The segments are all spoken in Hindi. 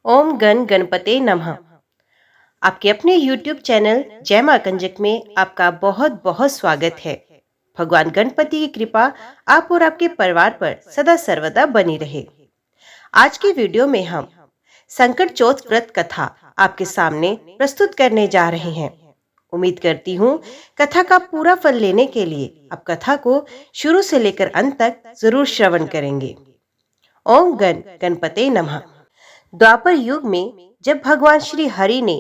ओम गण गणपते नमः। आपके अपने YouTube चैनल जय मां कंजक में आपका बहुत बहुत स्वागत है। भगवान गणपति की कृपा आप और आपके परिवार पर सदा सर्वदा बनी रहे। आज की वीडियो में हम संकट चौथ व्रत कथा आपके सामने प्रस्तुत करने जा रहे हैं। उम्मीद करती हूँ कथा का पूरा फल लेने के लिए आप कथा को शुरू से लेकर अंत तक जरूर श्रवण करेंगे। ओम गण गणपते नमः। द्वापर युग में जब भगवान श्री हरि ने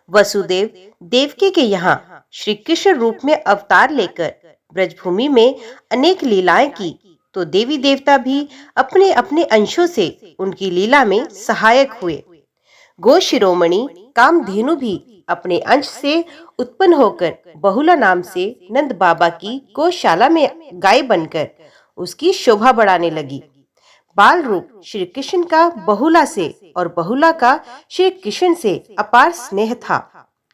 वसुदेव देवकी के यहाँ श्री कृष्ण रूप में अवतार लेकर ब्रजभूमि में अनेक लीलाएं की, तो देवी देवता भी अपने अपने अंशों से उनकी लीला में सहायक हुए। गो शिरोमणि कामधेनु भी अपने अंश से उत्पन्न होकर बहुला नाम से नंद बाबा की गौशाला में गाय बनकर उसकी शोभा बढ़ाने लगी। बाल रूप श्री कृष्ण का बहुला से और बहुला का श्री कृष्ण से अपार स्नेह था।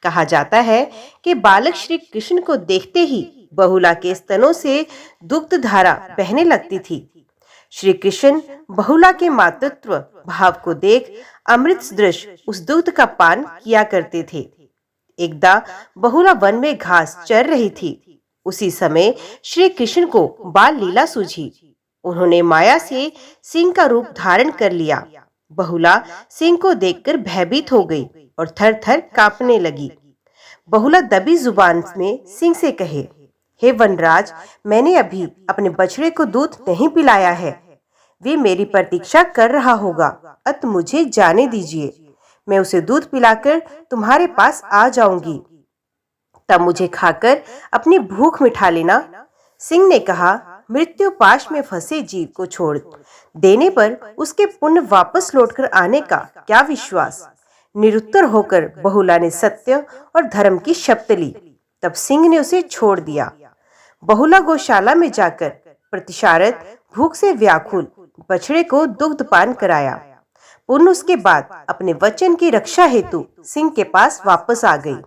कहा जाता है कि बालक श्री कृष्ण को देखते ही बहुला के स्तनों से दुग्ध धारा बहने लगती थी। श्री कृष्ण बहुला के मातृत्व भाव को देख अमृत सदृश उस दुग्ध का पान किया करते थे। एकदा बहुला वन में घास चर रही थी। उसी समय श्री कृष्ण को बाल लीला सूझी। उन्होंने माया से सिंह का रूप धारण कर लिया। बहुला सिंह को देखकर भयभीत हो गई और थर थर कांपने लगी। बहुला दबी जुबान में सिंह से कहे, हे वनराज, मैंने अभी अपने बछड़े को दूध नहीं पिलाया है। वे मेरी प्रतीक्षा कर रहा होगा, अत मुझे जाने दीजिए। मैं उसे दूध पिलाकर तुम्हारे पास आ जाऊंगी, तब मुझे खाकर अपनी भूख मिटा लेना। सिंह ने कहा, मृत्यु पाश में फंसे जीव को छोड़ देने पर उसके पुण्य वापस लौटकर आने का क्या विश्वास। निरुत्तर होकर बहुला ने सत्य और धर्म की शपथ ली। तब सिंह ने उसे छोड़ दिया। बहुला गौशाला में जाकर प्रतिशारद भूख से व्याकुल बछड़े को दुग्ध पान कराया। पुण्य उसके बाद अपने वचन की रक्षा हेतु सिंह के पास वापस आ गई।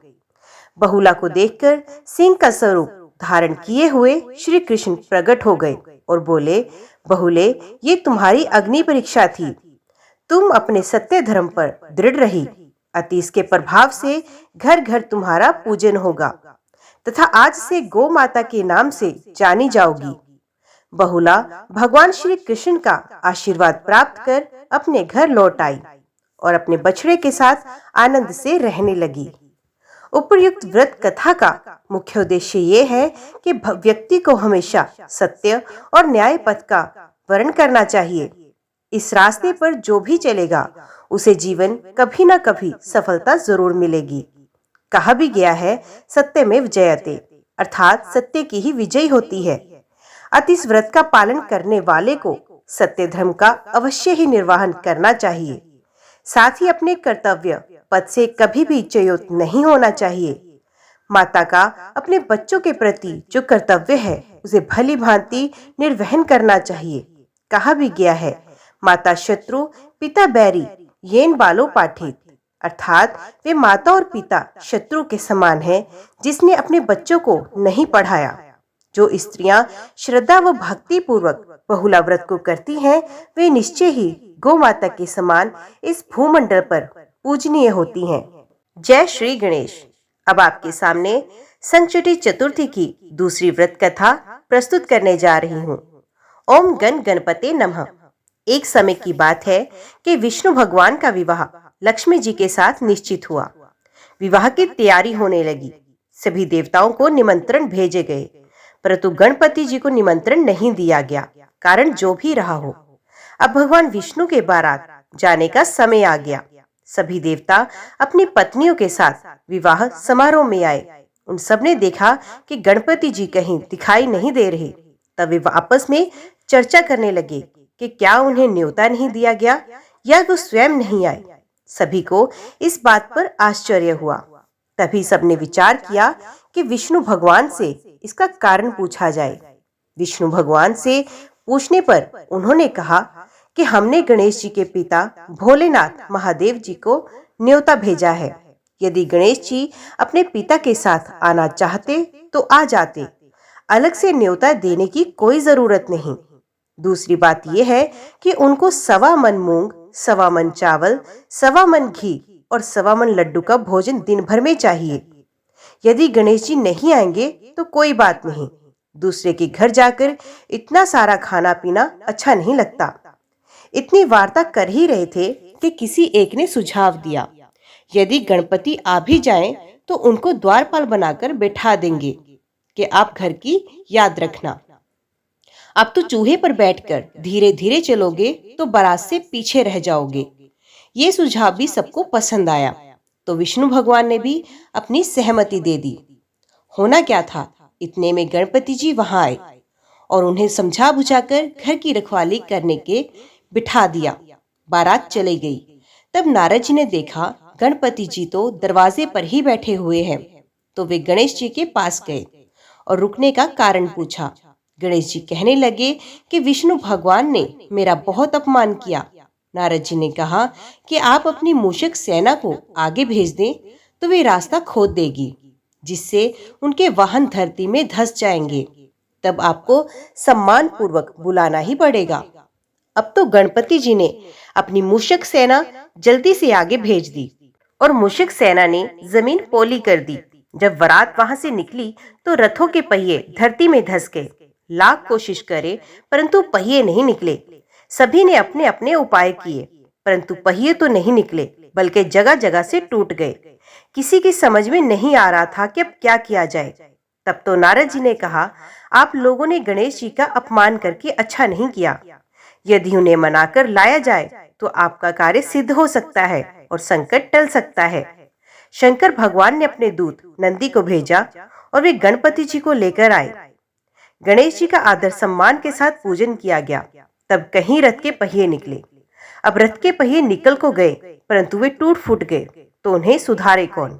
बहुला को देखकर सिंह का स्वरूप धारण किए हुए श्री कृष्ण प्रकट हो गए और बोले, बहुले, ये तुम्हारी अग्नि परीक्षा थी। तुम अपने सत्य धर्म पर दृढ़ रही, अति इसके प्रभाव से घर घर तुम्हारा पूजन होगा तथा आज से गौ माता के नाम से जानी जाओगी। बहुला भगवान श्री कृष्ण का आशीर्वाद प्राप्त कर अपने घर लौट आई और अपने बछड़े के साथ आनंद से रहने लगी। उपर्युक्त व्रत कथा का मुख्य उद्देश्य ये है कि व्यक्ति को हमेशा सत्य और न्याय पथ का वर्ण करना चाहिए। इस रास्ते पर जो भी चलेगा उसे जीवन कभी न कभी सफलता जरूर मिलेगी। कहा भी गया है, सत्यमेव जयते, अर्थात सत्य की ही विजय होती है। अत इस व्रत का पालन करने वाले को सत्य धर्म का अवश्य ही निर्वहन करना चाहिए। साथ ही अपने कर्तव्य पद से कभी भी च्युत नहीं होना चाहिए। माता का अपने बच्चों के प्रति जो कर्तव्य है उसे भली भांति निर्वहन करना चाहिए। कहा भी गया है, माता शत्रु पिता बैरी येन बालो पाठित, अर्थात वे माता और पिता शत्रु के समान हैं जिसने अपने बच्चों को नहीं पढ़ाया। जो स्त्रियां श्रद्धा व भक्ति पूर्वक बहुला व्रत को करती हैं, वे निश्चय ही गौ माता के समान इस भूमंडल पर पूजनीय होती हैं। जय श्री गणेश। अब आपके सामने संकष्टी चतुर्थी की दूसरी व्रत कथा प्रस्तुत करने जा रही हूँ। ओम गण गणपते नमः। एक समय की बात है कि विष्णु भगवान का विवाह लक्ष्मी जी के साथ निश्चित हुआ। विवाह की तैयारी होने लगी। सभी देवताओं को निमंत्रण भेजे गए, परंतु गणपति जी को निमंत्रण नहीं दिया गया। कारण जो भी रहा हो, अब भगवान विष्णु के बारात जाने का समय आ गया। सभी देवता अपनी पत्नियों के साथ विवाह समारोह में आए। उन सब ने देखा कि गणपति जी कहीं दिखाई नहीं दे रहे। तब वे आपस में चर्चा करने लगे कि क्या उन्हें न्योता नहीं दिया गया या वो स्वयं नहीं आए। सभी को इस बात पर आश्चर्य हुआ। तभी सबने विचार किया कि विष्णु भगवान से इसका कारण पूछा जाए। विष्णु भगवान से पूछने पर उन्होंने कहा कि हमने गणेश जी के पिता भोलेनाथ महादेव जी को न्योता भेजा है। यदि गणेश जी अपने पिता के साथ आना चाहते तो आ जाते, अलग से न्योता देने की कोई जरूरत नहीं। दूसरी बात यह है कि उनको 1.25 मन मूंग सवा मन चावल, सवा मन घी और सवा मन लड्डू का भोजन दिन भर में चाहिए। यदि गणेश जी नहीं आएंगे तो कोई बात नहीं, दूसरे के घर जाकर इतना सारा खाना पीना अच्छा नहीं लगता। इतनी वार्ता कर ही रहे थे कि किसी एक ने सुझाव दिया, यदि गणपति आ भी जाएं तो उनको द्वारपाल बनाकर बैठा देंगे कि आप घर की याद रखना। आप तो चूहे पर बैठकर धीरे धीरे चलोगे तो बारात से पीछे रह जाओगे। ये सुझाव भी सबको पसंद आया, तो विष्णु भगवान ने भी अपनी सहमति दे दी। होना क्या था, इतने में गणपति जी वहां आए और उन्हें समझा बुझाकर घर की रखवाली करने के बिठा दिया। बारात चली गई। तब नारद जी ने देखा गणपति जी तो दरवाजे पर ही बैठे हुए हैं, तो वे गणेश जी के पास गए और रुकने का कारण पूछा। गणेश जी कहने लगे कि विष्णु भगवान ने मेरा बहुत अपमान किया। नारद जी ने कहा कि आप अपनी मूषक सेना को आगे भेज दें तो वे रास्ता खोद देगी, जिससे उनके वाहन धरती में धंस जाएंगे। तब आपको सम्मान पूर्वक बुलाना ही पड़ेगा। अब तो गणपति जी ने अपनी मूषक सेना जल्दी से आगे भेज दी और मूषक सेना ने जमीन पोली कर दी। जब बारात वहां से निकली तो रथों के पहिए धरती में धंस गए। लाख कोशिश करे परंतु पहिए नहीं निकले। सभी ने अपने अपने उपाय किए, परंतु पहिए तो नहीं निकले, बल्कि जगह जगह से टूट गए। किसी की समझ में नहीं आ रहा था कि अब क्या किया जाए। तब तो नारद जी ने कहा, आप लोगों ने गणेश जी का अपमान करके अच्छा नहीं किया। यदि उन्हें मनाकर लाया जाए तो आपका कार्य सिद्ध हो सकता है और संकट टल सकता है। शंकर भगवान ने अपने दूत नंदी को भेजा और वे गणपति जी को लेकर आए। गणेश जी का आदर सम्मान के साथ पूजन किया गया। तब कहीं रथ के पहिए निकले। अब रथ के पहिए निकल को गए, परंतु वे टूट फूट गए, तो उन्हें सुधारे कौन।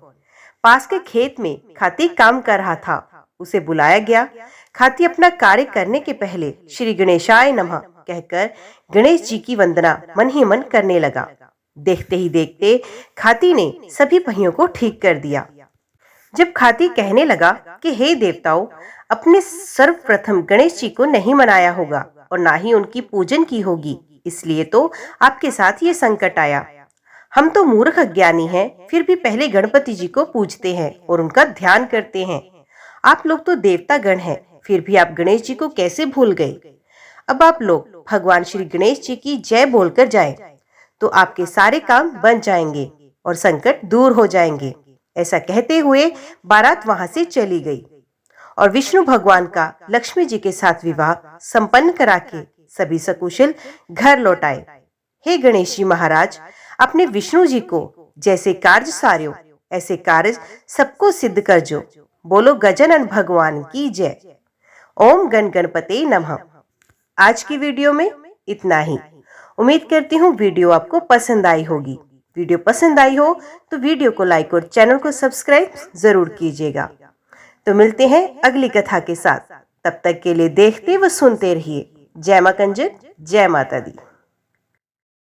पास के खेत में खाती काम कर रहा था, उसे बुलाया गया। खाती अपना कार्य करने के पहले श्री गणेशाय नमः कहकर गणेश जी की वंदना मन ही मन करने लगा। देखते ही देखते खाती ने सभी पहियों को ठीक कर दिया। जब खाती कहने लगा कि हे देवताओं, अपने सर्वप्रथम गणेश जी को नहीं मनाया होगा और ना ही उनकी पूजन की होगी, इसलिए तो आपके साथ ये संकट आया। हम तो मूर्ख अज्ञानी हैं, फिर भी पहले गणपति जी को पूजते हैं और उनका ध्यान करते हैं। आप लोग तो देवता गण हैं, फिर भी आप गणेश जी को कैसे भूल गए। अब आप लोग भगवान श्री गणेश जी की जय बोलकर जाएं, तो आपके सारे काम बन जाएंगे और संकट दूर हो जाएंगे। ऐसा कहते हुए बारात वहां से चली गई और विष्णु भगवान का लक्ष्मी जी के साथ विवाह संपन्न करा के सभी सकुशल घर लौट आए। हे गणेश जी महाराज, अपने विष्णु जी को जैसे कार्य सार्यो ऐसे कार्य सबको सिद्ध कर जो। बोलो गजानन भगवान की जय। ओम गण गणपते नमः। आज की वीडियो में इतना ही। उम्मीद करती हूँ वीडियो आपको पसंद आई होगी। वीडियो पसंद आई हो तो वीडियो को लाइक और चैनल को सब्सक्राइब जरूर कीजिएगा। तो मिलते हैं अगली कथा के साथ। तब तक के लिए देखते व सुनते रहिए। जय मां कंजक, जय माता दी।